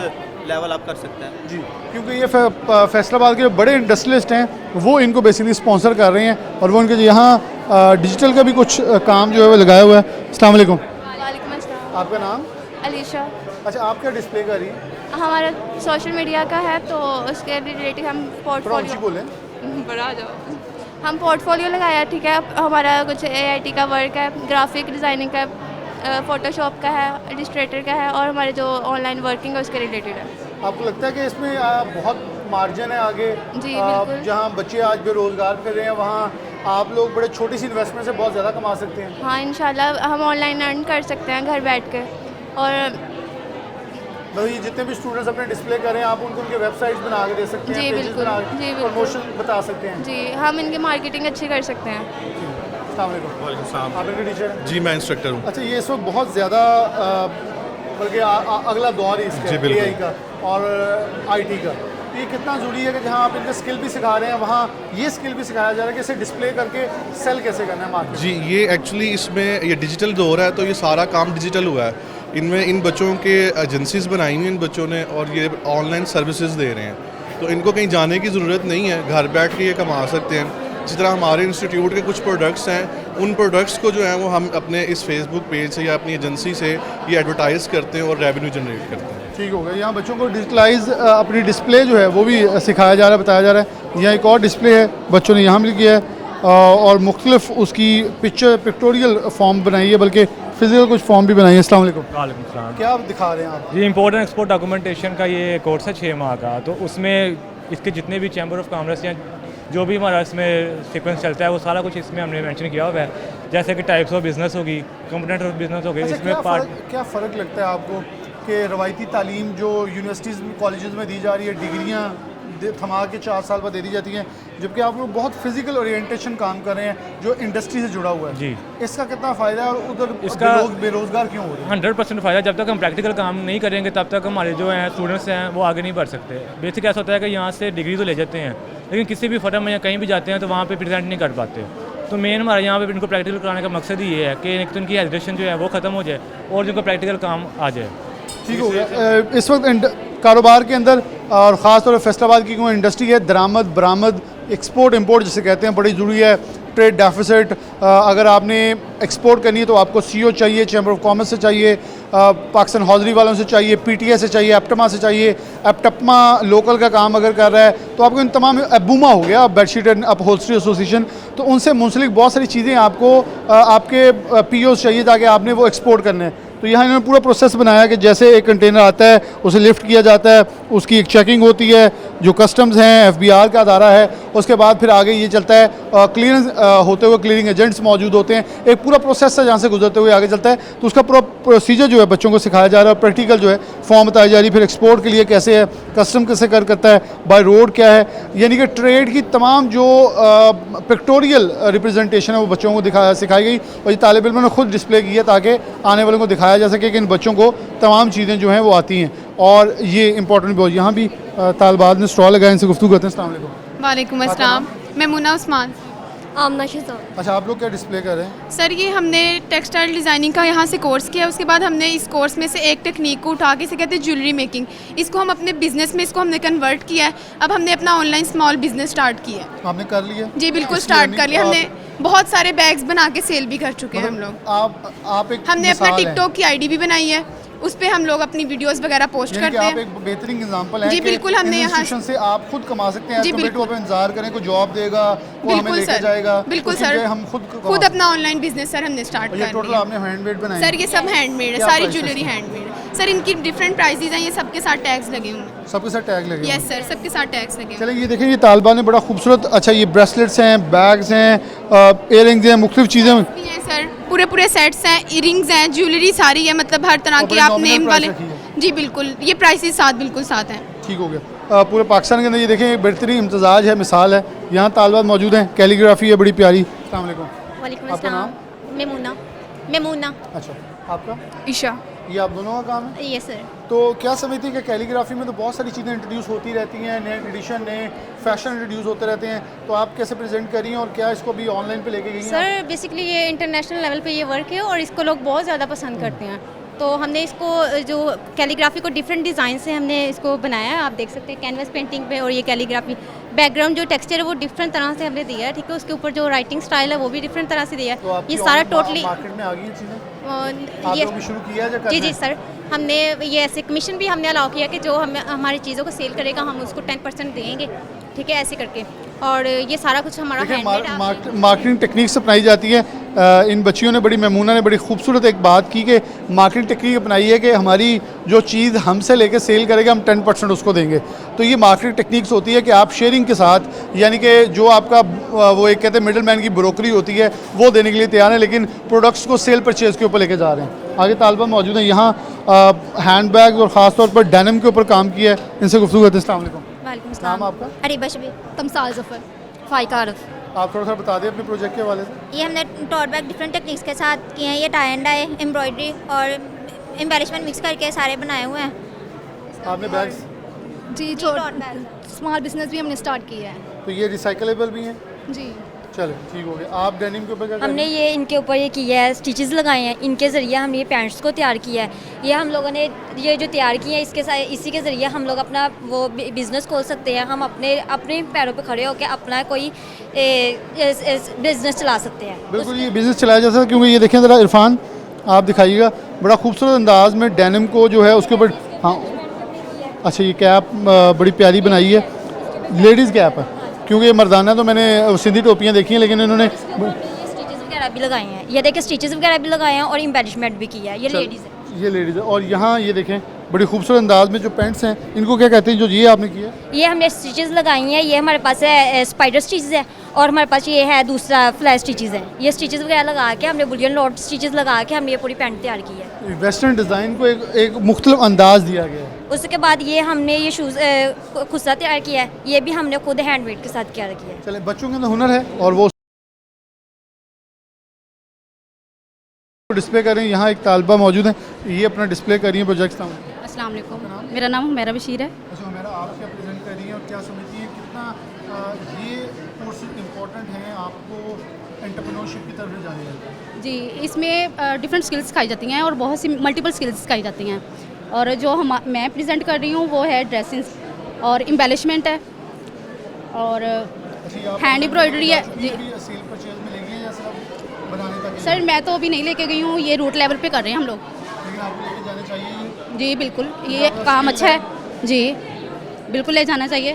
लेवल अप कर सकता है। जी, क्योंकि ये फैसलाबाद के जो बड़े इंडस्ट्रियलिस्ट हैं वो इनको बेसिकली स्पॉन्सर कर रहे हैं, और वो उनके यहाँ डिजिटल का भी कुछ काम जो है वो लगाया हुआ है। अस्सलाम वालेकुम। वालेकुम अस्सलाम। आपका नाम? अलीशा। अच्छा, आप क्या डिस्प्ले कर रही हैं? हमारा सोशल मीडिया का है, तो उसके रिलेटेड हम थोड़ा ऊंची पोर्टफोलियो बोलें। बढ़ा जाओ, हम पोर्टफोलियो लगाया, ठीक है। हमारा कुछ AIT का वर्क है, ग्राफिक डिज़ाइनिंग का, फ़ोटोशॉप का है, इलस्ट्रेटर का है, और हमारे जो ऑनलाइन वर्किंग है उसके रिलेटेड है। आपको लगता है कि इसमें बहुत मार्जिन है आगे? जी, बिल्कुल। जहाँ बच्चे आज बेरोज़गार फिर रहे हैं वहाँ आप लोग बड़े छोटी सी इन्वेस्टमेंट से बहुत ज़्यादा कमा सकते हैं। हाँ, इंशाल्लाह हम ऑनलाइन अर्न कर सकते हैं घर बैठ कर। और मतलब ये जितने भी स्टूडेंट्स अपने डिस्प्ले करें आप उनको उनके वेबसाइट्स बना के दे सकते हैं, जी, पेजेस बिल्कुल। बना जी, के बिल्कुल। प्रमोशन बता सकते हैं। जी, हम इनकी मार्केटिंग अच्छी कर सकते हैं। अस्सलाम वालेकुम। आप इनके टीचर हैं? जी मैं इंस्ट्रक्टर हूँ। अच्छा, ये इस वक्त बहुत ज़्यादा बल्कि अगला दौर है इसका जी, बिल्कुल। AI का और IT का। ये कितना ज़रूरी है कि जहाँ आप इनका स्किल भी सिखा रहे हैं वहाँ ये स्किल भी सिखाया जा रहा है कि इसे डिस्प्ले करके सेल कैसे करना है मार्केट। जी ये एक्चुअली इसमें ये डिजिटल दौर है तो ये सारा काम डिजिटल हुआ है। इनमें इन बच्चों के एजेंसीज बनाई हुई इन बच्चों ने और ये ऑनलाइन सर्विसेज दे रहे हैं तो इनको कहीं जाने की ज़रूरत नहीं है, घर बैठ के ये कमा सकते हैं। जिस तरह हमारे इंस्टीट्यूट के कुछ प्रोडक्ट्स हैं उन प्रोडक्ट्स को जो है वो हम अपने इस फेसबुक पेज से या अपनी एजेंसी से ये एडवर्टाइज़ करते हैं और रेवेन्यू जनरेट करते हैं। ठीक हो गया। यहाँ बच्चों को डिजिटलाइज अपनी डिस्प्ले जो है वो भी सिखाया जा रहा है, बताया जा रहा है। यहाँ एक और डिस्प्ले है बच्चों ने यहाँ भी किया है और मुख्तलिफ उसकी पिक्टोरियल फॉर्म बनाई है, बल्कि फिजिकल कुछ फॉर्म भी बनाई है। अस्सलाम वालेकुम। वालेकुम सलाम। क्या आप दिखा रहे हैं आप? जी इम्पोर्ट एंड एक्सपोर्ट डॉक्यूमेंटेशन का ये कोर्स है 6 माह का, तो उसमें इसके जितने भी चैम्बर ऑफ कॉमर्स या जो भी हमारा इसमें सीक्वेंस चलता है वो सारा कुछ इसमें हमने मेंशन किया हुआ है। जैसे कि टाइप्स ऑफ बिजनेस होगी, कंपोनेंट ऑफ बिजनेस हो गए, अच्छा, इसमें पार्ट क्या फ़र्क लगता है आपको कि रवायती तालीम जो यूनिवर्सिटीज़ में कॉलेजेस में दी जा रही है, डिग्रियाँ थमा के 4 साल बाद दे दी जाती हैं, जबकि आप लोग बहुत फिजिकल ओरिएंटेशन काम कर रहे हैं जो इंडस्ट्री से जुड़ा हुआ है। जी इसका कितना फ़ायदा है और उधर इसका लोग बेरोज़गार क्यों हो रहे हैं? 100% फ़ायदा। जब तक हम प्रैक्टिकल काम नहीं करेंगे तब तक हमारे जो हैं स्टूडेंट्स हैं वो आगे नहीं बढ़ सकते। बेसिक ऐसा होता है कि यहाँ से डिग्री तो ले जाते हैं लेकिन किसी भी फर्म में या कहीं भी जाते हैं तो वहाँ पे प्रेजेंट नहीं कर पाते। तो मेन हमारे यहाँ पे इनको प्रैक्टिकल कराने का मकसद ही ये है कि एक तो उनकी एजुकेशन जो है वो ख़त्म हो जाए और जिनको प्रैक्टिकल काम आ जाए। ठीक हो गया। इस वक्त कारोबार के अंदर और ख़ास तौर पर फैसलाबाद की कोई इंडस्ट्री है, दरामद बरामद एक्सपोर्ट इंपोर्ट जिसे कहते हैं, बड़ी ज़रूरी है। ट्रेड डेफिसिट अगर आपने एक्सपोर्ट करनी है तो आपको CO चाहिए, चैम्बर ऑफ कॉमर्स से चाहिए, पाकिस्तान हॉजरी वालों से चाहिए, PTA से चाहिए, एप्टमा से चाहिए। एप्टमा लोकल का काम अगर कर रहा है तो आपको इन तमाम, एबूमा हो गया बेडशीट एंड अपहोल्स्ट्री एसोसिएशन, तो उनसे मुंसलिक बहुत सारी चीज़ें आपको आपके POs चाहिए ताकि आपने वो एक्सपोर्ट करने हैं। तो यहाँ इन्होंने पूरा प्रोसेस बनाया कि जैसे एक कंटेनर आता है उसे लिफ्ट किया जाता है, उसकी एक चेकिंग होती है, जो कस्टम्स हैं FBR का अदारा है, उसके बाद फिर आगे ये चलता है क्लियरेंस होते हुए क्लियरिंग एजेंट्स मौजूद होते हैं, एक पूरा प्रोसेस है जहाँ से गुजरते हुए आगे चलता है। तो उसका पूरा प्रोसीजर जो है बच्चों को सिखाया जा रहा है, प्रैक्टिकल जो है फॉर्म बताई जा रही है, फिर एक्सपोर्ट के लिए कैसे है, कस्टम कैसे करता है, बाय रोड क्या है, यानी कि ट्रेड की तमाम जो पिक्टोरियल रिप्रेजेंटेशन है वो बच्चों को सिखाई गई और ये तालिब इल्मों ने खुद डिस्प्ले की है ताकि आने वालों को दिखाया जा सके कि इन बच्चों को तमाम चीज़ें जो हैं वो आती हैं। और ये इंपॉर्टेंट भी हो, यहाँ भी तालबात ने स्टॉल लगाए, इनसे गुफ्तगू करते हैं। अस्सलाम वालेकुम। वालेकुम अस्सलाम। मेमुना उस्मान। आमना शहजाद। अच्छा, आप लोग क्या डिस्प्ले कर रहे हैं? सर ये हमने टेक्सटाइल डिज़ाइनिंग का यहाँ से कोर्स किया, उसके बाद हमने इस कोर्स में से एक टेक्निक को उठा के, इसे कहते हैं ज्वेलरी मेकिंग, इसको हम अपने बिजनेस में इसको हमने कन्वर्ट किया है। अब हमने अपना ऑनलाइन स्मॉल बिजनेस स्टार्ट किया है। आपने कर लिया? जी बिल्कुल स्टार्ट कर लिया हमने। बहुत सारे बैग्स बना के सेल भी कर चुके हैं हम लोग। आप एक हमने अपना मिसाल हैं। टिकटॉक की ID भी बनाई है, उस पर हम लोग अपनी वीडियोस वगैरह पोस्ट यानी कि करते आप हैं। एक बेहतरीन एग्जांपल है जी कि बिल्कुल, हमने इन यहाँ इंस्टीट्यूशन से आप खुद कमा सकते हैं। जी कमेटो पे इंतजार करें कोई जॉब देगा, वो हमें बिल्कुल लेके सर, जाएगा, बिल्कुल उसकी सर, जगह हम खुद अपना ऑनलाइन बिजनेस सर हमने स्टार्ट और ये कर टोटल लिया। आपने हैंडमेड बनाए सर ये सब हैंडमेड है, क्या सारी prices ज्वेलरी हैं? हैंडमेड है सर। इनकी डिफरेंट प्राइसेस हैं, ये सबके साथ टैग्स लगे हुए हैं। सबके साथ टैग लगे यस सर, सबके साथ टैग्स लगे हुए हैं। चलिए ये देखें, ये तालिबा ने बड़ा खूबसूरत, अच्छा ये ब्रेसलेट्स हैं, बैग्स हैं, इयररिंग्स हैं, मुख्तलिफ चीज़ें भी हैं सर, पूरे सेट्स हैं, इयरिंग्स हैं, ज्वेलरी सारी है, मतलब हर तरह और की बड़ी आप nominal नेम price वाले। रखी है। जी बिल्कुल, ये प्राइसेस साथ बिल्कुल साथ हैं। ठीक हो गया। पूरे पाकिस्तान के अंदर ये देखें एक बेहतरीन इम्तजाज है, मिसाल है। यहाँ तालिबात मौजूद हैं, कैलीग्राफी है बड़ी प्यारी। अस्सलाम वालेकुम। वालेकुम आपका नाम? मेमुना। मेमुना। अच्छा, आपका? ईशा। ये आप दोनों का काम है? Yes sir. तो क्या समझती है कि कैलीग्राफी में तो बहुत सारी चीज़ें इंट्रोड्यूस होती रहती हैं, नए ट्रेडिशन, नए फैशन इंट्रोड्यूस होते रहते हैं, तो आप कैसे प्रेजेंट करी हैं और क्या इसको भी ऑनलाइन पे लेके गई हैं? सर बेसिकली ये इंटरनेशनल लेवल पे ये वर्क है और इसको लोग बहुत ज़्यादा पसंद करते हैं। तो हमने इसको जो कैलीग्राफी को डिफरेंट डिज़ाइन से हमने इसको बनाया है, आप देख सकते हैं कैनवस पेंटिंग पे। और ये कैलीग्राफी बैकग्राउंड जो टेक्सचर है वो डिफरेंट तरह से हमने दिया है, ठीक है। उसके ऊपर जो राइटिंग स्टाइल है वो भी डिफरेंट तरह से दिया तो है। ये सारा टोटली मार्केट में आ गई चीज़ें, आप ये लोग भी शुरू किया है? जी जी सर, हमने ये ऐसे कमीशन भी हमने अलाउ किया कि जो हम हमारी चीज़ों को सेल करेगा हम उसको 10% देंगे, ठीक है, ऐसे करके। और ये सारा कुछ हमारा देखिए हैंडमेड मार्केटिंग टेक्निक्स अपनाई जाती है। इन बच्चियों ने ममूना ने बड़ी खूबसूरत एक बात की कि मार्केटिंग टेक्निक अपनाई है कि हमारी जो चीज़ हमसे लेके सेल करेगा हम 10% उसको देंगे। तो ये मार्केटिंग टेक्निक्स होती है कि आप शेयरिंग के साथ, यानी कि जो आपका वो एक कहते हैं मिडल मैन की ब्रोकरी होती है वो देने के लिए तैयार है, लेकिन प्रोडक्ट्स को सेल परचेज़ के ऊपर लेके जा रहे हैं। आगे तालबा मौजूद हैं यहाँ, हैंड बैग और ख़ास तौर पर डेनिम के ऊपर काम किया है। इनसे गुफ्तगू करते हैं। अस्सलाम वालेकुम। वालेकुम नाम सलाम। आपका? अरीबा शबीर। तमसाल ज़फ़र। फ़ाइका आरफ। आप थोड़ा सा बता दें अपने प्रोजेक्ट के हवाले से। ये हमने टोट बैग डिफरेंट टेक्निक्स के साथ किए हैं। ये टाई एंड डाई, एम्ब्रॉयडरी और एम्बेलिशमेंट मिक्स करके सारे बनाए हुए हैं। आपने बैग्स? जी, स्मॉल बिजनेस भी हमने स्टार्ट किया है तो ये रिसाइकलेबल भी हैं? जी। चलो ठीक हो गया। आप डेनिम के ऊपर क्या कर रहे हमने हैं? ये इनके ऊपर ये किया है, स्टिचेस लगाए हैं। इनके ज़रिए हमने ये पैंट्स को तैयार किया है। ये हम लोगों ने ये जो तैयार किए हैं इसके साथ, इसी के ज़रिए हम लोग अपना वो बिज़नेस खोल सकते हैं। हम अपने पैरों पे खड़े होकर अपना कोई बिज़नेस चला सकते हैं। बिल्कुल ये बिज़नेस चलाया जा सकता है, क्योंकि ये देखें ज़रा इरफान, आप दिखाइएगा बड़ा खूबसूरत अंदाज में डेनिम को जो है उसके ऊपर। हाँ अच्छा, ये कैप बड़ी प्यारी बनाई है, लेडीज़ कैप है, क्योंकि ये मर्दाना तो मैंने सिंधी टोपियाँ देखी हैं, लेकिन इन्होंने स्टिचेस वगैरह भी लगाए हैं। ये देखिए स्टिचेस वगैरह भी लगाए हैं और एम्बेलिशमेंट भी किया है। ये लेडीज़ है, ये लेडीज़ है। और यहाँ ये देखें बड़ी खूबसूरत अंदाज में जो पैंट्स हैं, इनको क्या कहते हैं जो ये आपने किया? ये हमने स्टिचेस लगाई हैं। ये हमारे पास है स्पाइडर स्टिचेस है और हमारे पास ये है दूसरा फ्लैश स्टिचेस है। ये स्टिचेस वगैरह लगा के हमने बुलियन लॉट स्टिचेस लगा के हमने ये पूरी पैंट तैयार की है। वेस्टर्न डिज़ाइन को एक मुख्तलिफ अंदाज दिया गया है। उसके बाद ये हमने ये शूज़ खुस्सा तैयार किया है। ये भी हमने खुद हैंडमेड के साथ तैयार किया है। चले, बच्चों के अंदर हुनर है और वो डिस्प्ले कर रहे हैं। यहाँ एक तालबा मौजूद है, ये अपना डिस्प्ले कर रही है प्रोजेक्ट। अस्सलाम वालेकुम, मेरा नाम हुमैरा बशीर है। अच्छा मेरा, आप क्या प्रेजेंट कर रही हैं और क्या समझती हैं कितना ये कोर्सेज इम्पोर्टेंट हैं आपको एंटरप्रेन्योरशिप की तरफ जाने में? जी, इसमें डिफरेंट स्किल्स सिखाई जाती हैं और बहुत सी मल्टीपल स्किल्स सिखाई जाती हैं। और जो मैं प्रेजेंट कर रही हूँ वो है ड्रेसिंग और एम्बेलिशमेंट है और हैंड एम्ब्रॉयडरी है। जी सेल परचेज में लेंगे या सिर्फ बनाने तक? सर मैं तो अभी नहीं लेके गई हूँ, ये रूट लेवल पे कर रहे हैं हम लोग। लेकिन आपको लेके जाना चाहिए। जी बिल्कुल, ये काम अच्छा है। जी बिल्कुल ले जाना चाहिए।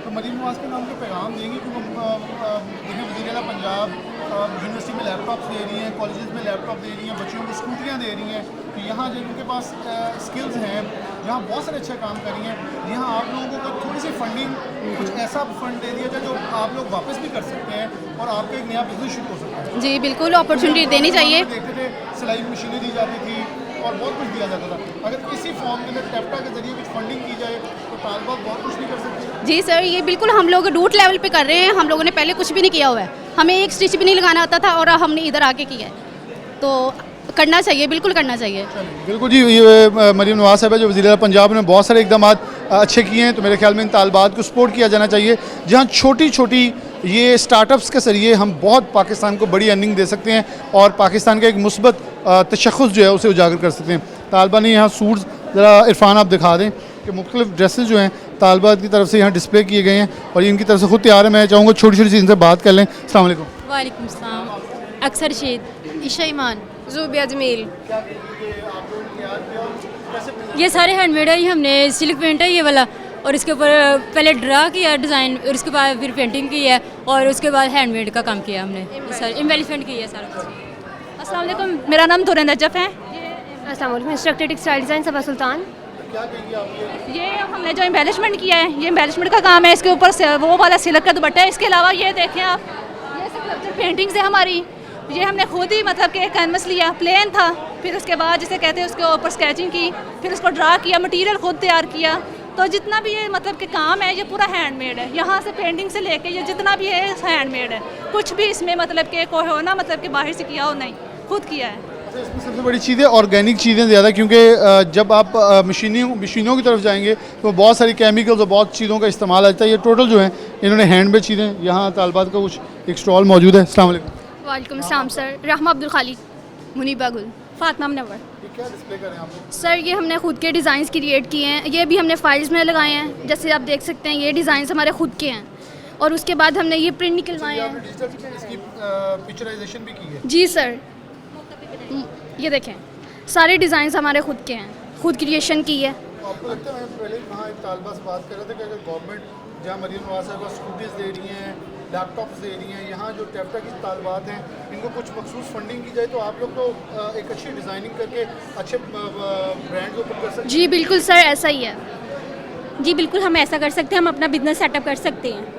तो मरीम नवाज़ के नाम के पैगाम देंगे, क्योंकि देखिए वज़ीर आला पंजाब यूनिवर्सिटी में लैपटॉप्स दे रही हैं, कॉलेजेस में लैपटॉप दे रही हैं, बच्चों को स्कूटियाँ दे रही हैं। तो यहाँ जिनके पास स्किल्स हैं, जहाँ बहुत सारे अच्छे काम कर रही हैं, यहाँ आप लोगों को थोड़ी सी फंडिंग, कुछ ऐसा फंड दे दिया जाए जो आप लोग वापस भी कर सकते हैं और आपका एक नया बिजनेस शुरू हो सकता है। जी बिल्कुल, अपॉर्चुनिटी देनी चाहिए। देखते थे सिलाई मशीनें दी जाती थी और बहुत कुछ दिया जाता था। अगर इसी फॉर्म के अंदर टेप्टा के जरिए कुछ फंडिंग की जाए तो तालबा बहुत कुछ नहीं कर सकते। जी सर, ये बिल्कुल हम लोग रूट लेवल पे कर रहे हैं। हम लोगों ने पहले कुछ भी नहीं किया हुआ है, हमें एक स्टिच भी नहीं लगाना आता था और हमने इधर आके किया है। तो करना चाहिए, बिल्कुल करना चाहिए। बिल्कुल जी, ये मरीम नवाज साहब है जो वज़ीर आला पंजाब ने बहुत सारे इकदाम अच्छे किए हैं। तो मेरे ख्याल में इन तालबात को सपोर्ट किया जाना चाहिए, जहाँ छोटी छोटी ये स्टार्टअप्स के ज़रिए हम बहुत पाकिस्तान को बड़ी अर्निंग दे सकते हैं और पाकिस्तान का एक मुस्बत तशख़्ख़ुस जो है उसे उजागर कर सकते हैं। तालबा ने यहाँ सूट्स, ज़रा इरफान आप दिखा दें कि मुख्तलिफ ड्रेसेस जो हैं तालबा की तरफ से यहाँ डिस्प्ले किए गए हैं और इनकी तरफ से खुद तैयार है। मैं चाहूँगा छोटी छोटी सी इनसे बात कर लें। अस्सलाम वालेकुम। वालेकुम सलाम। अक्सर शेद, ईशा ईमान, ज़ुबिया जमील। ये सारे हैंडमेड है। ये हमने सिल्क पेंट है ये वाला, और इसके ऊपर पहले ड्रा किया डिज़ाइन और इसके बाद फिर पेंटिंग की है और उसके बाद हैंडमेड का काम किया हमने, सर एम्बेलिशमेंट की है सारा कुछ। अस्सलाम वालेकुम, मेरा नाम तुरन नजफ़ है। अस्सलाम वालेकुम, इंस्ट्रक्टर टेक्सटाइल डिज़ाइन सबा सुल्तान। ये हमने जो एम्बेलिशमेंट किया है, ये एम्बेलिशमेंट का काम है। इसके ऊपर से वो वाला सिल्क का दुपट्टा है। इसके अलावा ये देखें आप, ये सब पेंटिंग्स है हमारी। ये हमने खुद ही मतलब कि कैनवस लिया, प्लेन था, फिर उसके बाद जिसे कहते हैं उसके ऊपर स्केचिंग की, फिर उसको ड्रा किया, मटेरियल खुद तैयार किया। तो जितना भी ये मतलब कि काम है ये पूरा हैंडमेड है। यहाँ से पेंटिंग से लेके ये जितना भी है हैंडमेड है। कुछ भी इसमें मतलब कि कोई हो ना मतलब कि बाहर से किया हो, नहीं, खुद किया है। इसमें सबसे बड़ी चीज़ है ऑर्गेनिक चीज़ें ज़्यादा, क्योंकि जब आप मशीनों की तरफ जाएंगे तो बहुत सारी केमिकल्स और बहुत चीज़ों का इस्तेमाल आता है। ये टोटल जो है इन्होंने हैंडमेड चीज़ें, यहाँ तालबात का कुछ एक स्टॉल मौजूद है। अस्सलाम वालेकुम। वालेकुम सलाम सर, रहमा अब्दुल खालिक, मुनीबा गुल, फातिमा मुनव्वर। क्या डिस्प्ले करें आप? सर ये हमने खुद के डिज़ाइंस क्रिएट किए हैं। ये भी हमने फाइल्स में लगाए हैं, जैसे आप देख सकते हैं ये डिज़ाइंस हमारे खुद के हैं। और उसके बाद हमने ये प्रिंट निकलवाए हैं। इसकी पिक्चराइजेशन भी की है? जी सर, ये देखें सारे डिज़ाइंस हमारे खुद के हैं, खुद क्रिएशन की है। आपको लगता है, मैं पहले वहाँ एक तालबा से बात कर रहे थे कि अगर गवर्नमेंट जहाँ मरीम नवाज साहब स्कूटीज़ दे रही हैं, लैपटॉप्स दे रही हैं, यहाँ जो टेफ्टा की तालबात हैं इनको कुछ मखसूस फंडिंग की जाए तो आप लोग तो एक अच्छी डिज़ाइनिंग करके अच्छे ब्रांड को ऊपर कर सकते हैं। जी बिल्कुल सर, ऐसा ही है। जी बिल्कुल, हम ऐसा कर सकते हैं, हम अपना बिजनेस सेटअप कर सकते हैं।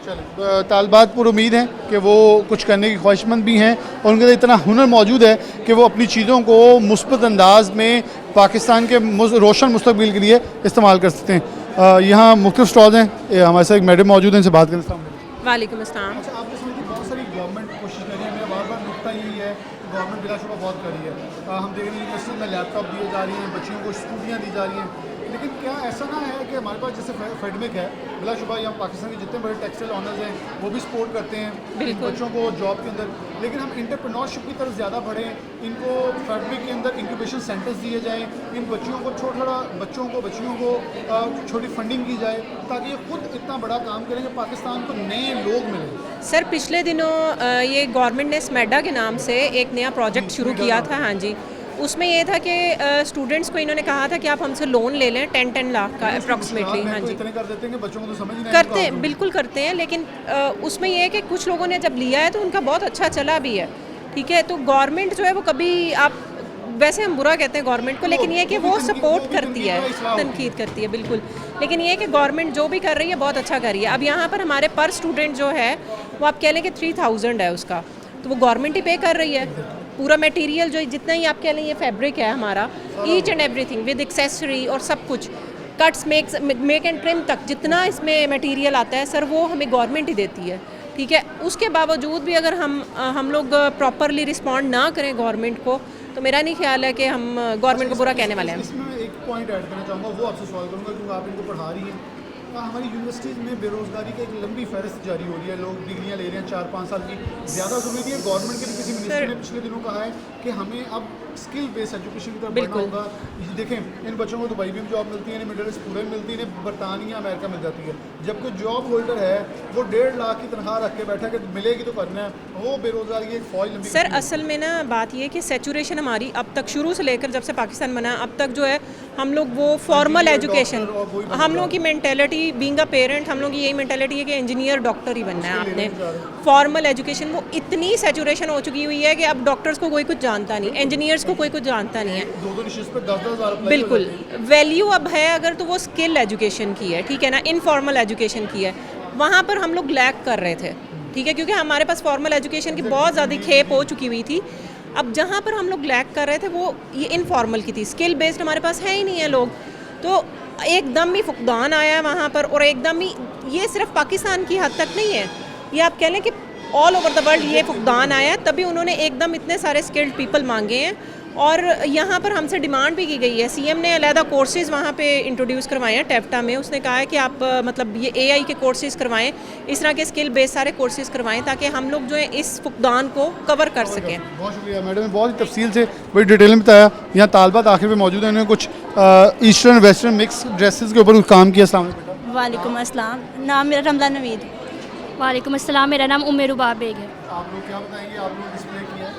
चलो, तालबात पर उम्मीद है कि वो कुछ करने की ख्वाहिशमंद भी हैं और उनके अंदर इतना हुनर मौजूद है कि वो अपनी चीज़ों को मुस्बत अंदाज में पाकिस्तान के रोशन मुस्तकबिल के लिए इस्तेमाल कर सकते हैं। यहाँ मुख्तलिफ स्टॉल्स हैं, हमारे साथ एक मैडम मौजूद हैं, इनसे बात करें। वालेकुम अस्सलाम। अच्छा, आपने समझ की बहुत सारी गवर्नमेंट कोशिश कर रही है, मेरा बार बार नुकता यही है कि गवर्नमेंट बिलाशुबा बहुत कर रही है। हम देख रहे हैं यूनिवर्सिटी में लैपटॉप दिए जा रही हैं, बच्चियों को स्कूटियाँ दी जा रही हैं, लेकिन क्या ऐसा ना है कि हमारे पास जैसे फेडमिक है, बिलाशुबा यहाँ पाकिस्तान के जितने बड़े टेक्सटाइल ऑनर्स हैं वो भी सपोर्ट करते हैं बच्चों को जॉब के अंदर, लेकिन हम इंटरप्रेन्योरशिप की तरफ ज़्यादा बढ़ें, इनको फेडमिक के अंदर इंक्यूबेशन सेंटर्स दिए जाएँ, इन बच्चियों को छोटी फंडिंग की जाए ताकि ये खुद इतना बड़ा काम करें कि पाकिस्तान को नए लोग मिलें। सर पिछले दिनों ये गवर्नमेंट ने स्मेडा के नाम से एक नया प्रोजेक्ट शुरू किया था। हाँ जी, उसमें ये था कि स्टूडेंट्स को इन्होंने कहा था कि आप हमसे लोन ले लें 10 लाख का अप्रॉक्सीमेटली। हाँ जी, इतने कर देते हैं कि बच्चों को तो समझ नहीं करते हैं, बिल्कुल करते हैं, लेकिन उसमें ये है कि कुछ लोगों ने जब लिया है तो उनका बहुत अच्छा चला भी है। ठीक है, तो गवर्नमेंट जो है वो कभी आप वैसे हम बुरा कहते हैं गवर्नमेंट को, लेकिन ये है कि वो सपोर्ट करती है, तनकीद करती है, बिल्कुल। लेकिन ये है कि गवर्नमेंट जो भी कर रही है बहुत अच्छा कर रही है। अब यहाँ पर हमारे पर स्टूडेंट जो है वो आप कह लें कि 3000 है उसका, तो वो गवर्नमेंट ही पे कर रही है। पूरा मटेरियल जो जितना ही आप कह लें ये फैब्रिक है हमारा, each and everything with accessory और सब कुछ, कट्स मेक एंड ट्रिम तक जितना इसमें मटेरियल आता है सर वो हमें गवर्नमेंट ही देती है। ठीक है, उसके बावजूद भी अगर हम लोग प्रॉपरली रिस्पॉन्ड ना करें गवर्नमेंट को तो मेरा नहीं ख्याल है कि हम गवर्नमेंट को बुरा कहने वाले हैं। इसमें मैं एक पॉइंट ऐड करना चाहूँगा, वो आपसे सवाल करूँगा क्योंकि आप इनको पढ़ा रही हैं। हमारी यूनिवर्सिटीज़ में बेरोज़गारी की एक लंबी फहरिस्त जारी हो रही है, लोग डिग्रियाँ ले रहे हैं 4-5 साल की, ज़्यादा ज़रूरी है। गवर्नमेंट के भी किसी मिनिस्टर ने पिछले दिनों कहा है कि हमें अब स्किल बेस्ड एजुकेशन की तरफ बढ़ना होगा। देखें, इन बच्चों को दुबई में जॉब मिलती है, इन्हें मिडल ईस्ट पूरे में मिलती है, इन्हें बरतानिया अमेरिका मिल जाती है, जबकि जॉब होल्डर है वो 1.5 लाख की तनख्वाह रख के बैठा कि मिलेगी तो करना है, वो बेरोज़गारी की एक फौज लंबी। सर असल में ना बात ये कि सेचुरेशन हमारी अब तक शुरू से लेकर जब से पाकिस्तान बना अब तक जो है हम लोग वो फॉर्मल एजुकेशन, हम लोगों की मेंटेलिटी बीइंग अ पेरेंट, हम लोग की यही मेंटेलिटी है कि इंजीनियर डॉक्टर ही बनना है आपने। फॉर्मल एजुकेशन वो इतनी सेचुरेशन हो चुकी हुई है कि अब डॉक्टर्स को कोई कुछ जानता नहीं, इंजीनियर्स को कोई कुछ जानता नहीं है। 2-2 निशिस्त पे 10,000 बिल्कुल, वैल्यू अब है अगर तो वो स्किल एजुकेशन की है, ठीक है ना, इनफॉर्मल एजुकेशन की है, वहाँ पर हम लोग लैक कर रहे थे। ठीक है, क्योंकि हमारे पास फॉर्मल एजुकेशन की बहुत ज़्यादा खेप हो चुकी हुई थी। अब जहाँ पर हम लोग लैक कर रहे थे वो ये इनफॉर्मल की थी, स्किल बेस्ड हमारे पास है ही नहीं है लोग, तो एकदम ही फुकदान आया है वहाँ पर। और एकदम ही ये सिर्फ पाकिस्तान की हद तक नहीं है, ये आप कह लें कि ऑल ओवर द वर्ल्ड ये फुकदान आया है, तभी उन्होंने एकदम इतने सारे स्किल्ड पीपल मांगे हैं। और यहाँ पर हमसे डिमांड भी की गई है, सीएम ने अलहदा कोर्सेज़ वहाँ पे इंट्रोड्यूस करवाए हैं टेफ्टा में। उसने कहा है कि आप मतलब ये एआई के कोर्सेज़ करवाएं, इस तरह के स्किल बेस्ड सारे कोर्सेज़ करवाएं ताकि हम लोग जो है इस फुकदान को कवर कर सकें। बहुत शुक्रिया मैडम ने बहुत ही तफसील से बड़ी डिटेल में बताया। यहाँ तालबात आखिर में मौजूद है, उन्होंने कुछ ईस्टर्न वेस्टर्न मिक्स ड्रेसेस के ऊपर काम किया। अस्सलाम वालेकुम। वालेकुम अस्सलाम, नाम मेरा रमज़ान नवीद। वालेकुम अस्सलाम, मेरा नाम उम्मे रुबा बेग है। आप लोग क्या बताएंगे, आप लोग डिस्प्ले किया है?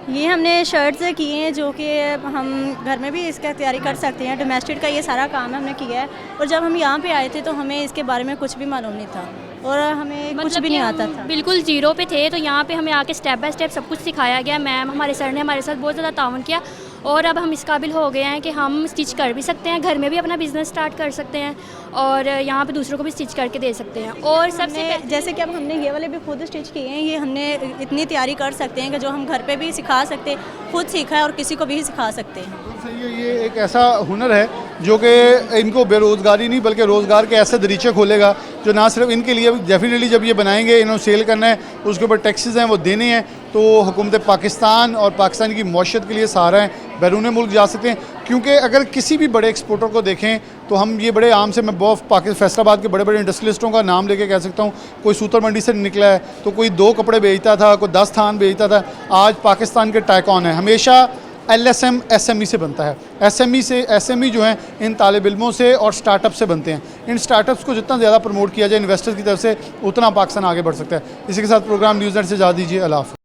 ये हमने शर्ट्स किए हैं जो कि हम घर में भी इसका तैयारी कर सकते हैं, डोमेस्टिक का ये सारा काम हमने किया है। और जब हम यहाँ पे आए थे तो हमें इसके बारे में कुछ भी मालूम नहीं था और हमें कुछ भी नहीं आता था, बिल्कुल जीरो पे थे। तो यहाँ पे हमें आके स्टेप बाय स्टेप सब कुछ सिखाया गया। मैम हमारे सर ने हमारे साथ बहुत ज़्यादा ताउन किया और अब हम इस काबिल हो गए हैं कि हम स्टिच कर भी सकते हैं, घर में भी अपना बिज़नेस स्टार्ट कर सकते हैं और यहाँ पे दूसरों को भी स्टिच करके दे सकते हैं। और सबसे जैसे कि अब हमने ये वाले भी खुद स्टिच किए हैं, ये हमने इतनी तैयारी कर सकते हैं कि जो हम घर पे भी सिखा सकते हैं, खुद सीखा है और किसी को भी सिखा सकते हैं। सही है, ये एक ऐसा हुनर है जो कि इनको बेरोज़गारी नहीं बल्कि रोज़गार के ऐसे दरीचे खोलेगा जो ना सिर्फ इनके लिए, डेफिनेटली जब ये बनाएंगे इन्होंने सेल करना है, उसके ऊपर टैक्सेस हैं वो देने हैं, तो हुकूमत पाकिस्तान और पाकिस्तान की मौशत के लिए सहारा है, बैरून मुल्क जा सकते हैं। क्योंकि अगर किसी भी बड़े एक्सपोर्टर को देखें तो हम ये बड़े आम से, मैं बहुत फैसलाबाद के बड़े बड़े इंडस्ट्रियलिस्टों का नाम लेके कह सकता हूँ, कोई सूतर मंडी से निकला है तो कोई 2 कपड़े बेचता था, कोई 10 थान बेचता था, आज पाकिस्तान के टाइकॉन है। हमेशा LSM SME से बनता है, SME जो हैं इन तालिब इल्मों से और स्टार्टअप से बनते हैं। इन स्टार्टअप्स को जितना ज़्यादा प्रमोट किया जाए इन्वेस्टर्स की तरफ से, उतना पाकिस्तान आगे बढ़ सकता है। इसी के साथ प्रोग्राम न्यूज़ नेट से जा दीजिए। अल्लाह हाफ़िज़।